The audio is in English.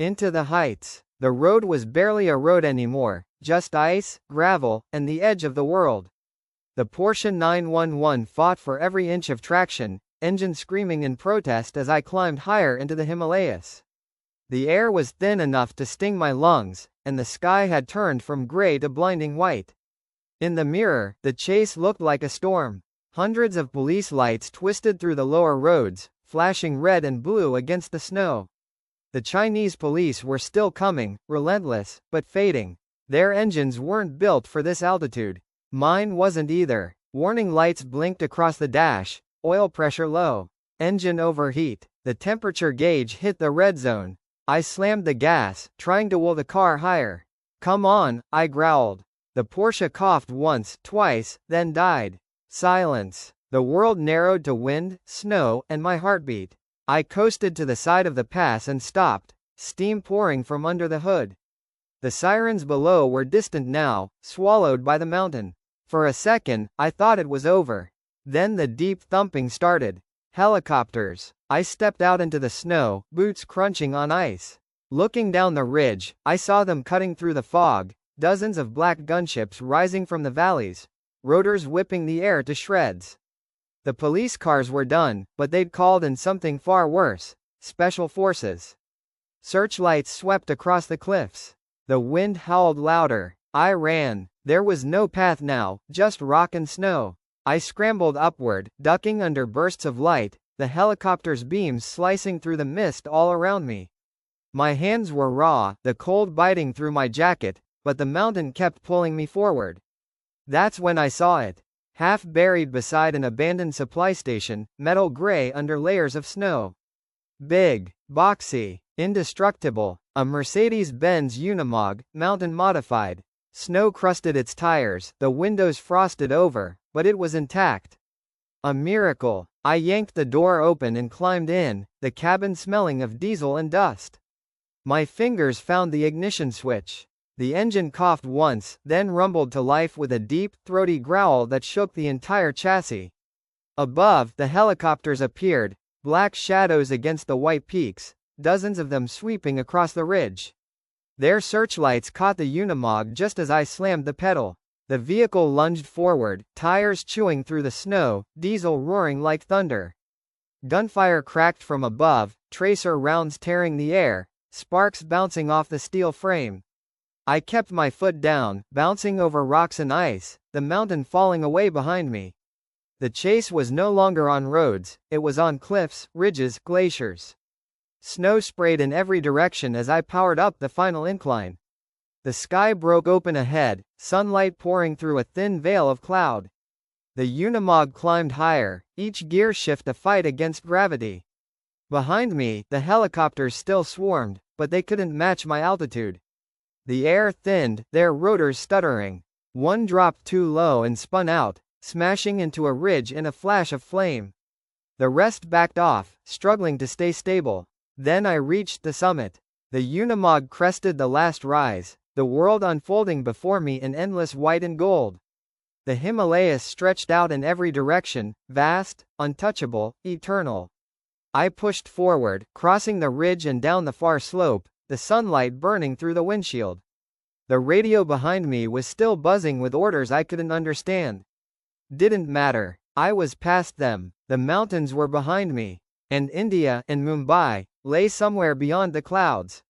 Into the heights. The road was barely a road anymore, just ice, gravel, and the edge of the world. The Porsche 911 fought for every inch of traction, engine screaming in protest as I climbed higher into the Himalayas. The air was thin enough to sting my lungs, and the sky had turned from gray to blinding white. In the mirror, the chase looked like a storm. Hundreds of police lights twisted through the lower roads, flashing red and blue against the snow. The Chinese police were still coming, relentless, but fading. Their engines weren't built for this altitude. Mine wasn't either. Warning lights blinked across the dash, oil pressure low. Engine overheat. The temperature gauge hit the red zone. I slammed the gas, trying to will the car higher. "Come on," I growled. The Porsche coughed once, twice, then died. Silence. The world narrowed to wind, snow, and my heartbeat. I coasted to the side of the pass and stopped, steam pouring from under the hood. The sirens below were distant now, swallowed by the mountain. For a second, I thought it was over. Then the deep thumping started. Helicopters. I stepped out into the snow, boots crunching on ice. Looking down the ridge, I saw them cutting through the fog, dozens of black gunships rising from the valleys, rotors whipping the air to shreds. The police cars were done, but they'd called in something far worse: special forces. Searchlights swept across the cliffs. The wind howled louder. I ran. There was no path now, just rock and snow. I scrambled upward, ducking under bursts of light, the helicopter's beams slicing through the mist all around me. My hands were raw, the cold biting through my jacket, but the mountain kept pulling me forward. That's when I saw it. Half buried beside an abandoned supply station, metal gray under layers of snow. Big, boxy, indestructible, a Mercedes-Benz Unimog, mountain modified. Snow crusted its tires, the windows frosted over, but it was intact. A miracle. I yanked the door open and climbed in, the cabin smelling of diesel and dust. My fingers found the ignition switch. The engine coughed once, then rumbled to life with a deep, throaty growl that shook the entire chassis. Above, the helicopters appeared, black shadows against the white peaks, dozens of them sweeping across the ridge. Their searchlights caught the Unimog just as I slammed the pedal. The vehicle lunged forward, tires chewing through the snow, diesel roaring like thunder. Gunfire cracked from above, tracer rounds tearing the air, sparks bouncing off the steel frame. I kept my foot down, bouncing over rocks and ice, the mountain falling away behind me. The chase was no longer on roads, it was on cliffs, ridges, glaciers. Snow sprayed in every direction as I powered up the final incline. The sky broke open ahead, sunlight pouring through a thin veil of cloud. The Unimog climbed higher, each gear shift a fight against gravity. Behind me, the helicopters still swarmed, but they couldn't match my altitude. The air thinned, their rotors stuttering. One dropped too low and spun out, smashing into a ridge in a flash of flame. The rest backed off, struggling to stay stable. Then I reached the summit. The Unimog crested the last rise, the world unfolding before me in endless white and gold. The Himalayas stretched out in every direction, vast, untouchable, eternal. I pushed forward, crossing the ridge and down the far slope, the sunlight burning through the windshield. The radio behind me was still buzzing with orders I couldn't understand. Didn't matter. I was past them. The mountains were behind me. And India and Mumbai lay somewhere beyond the clouds.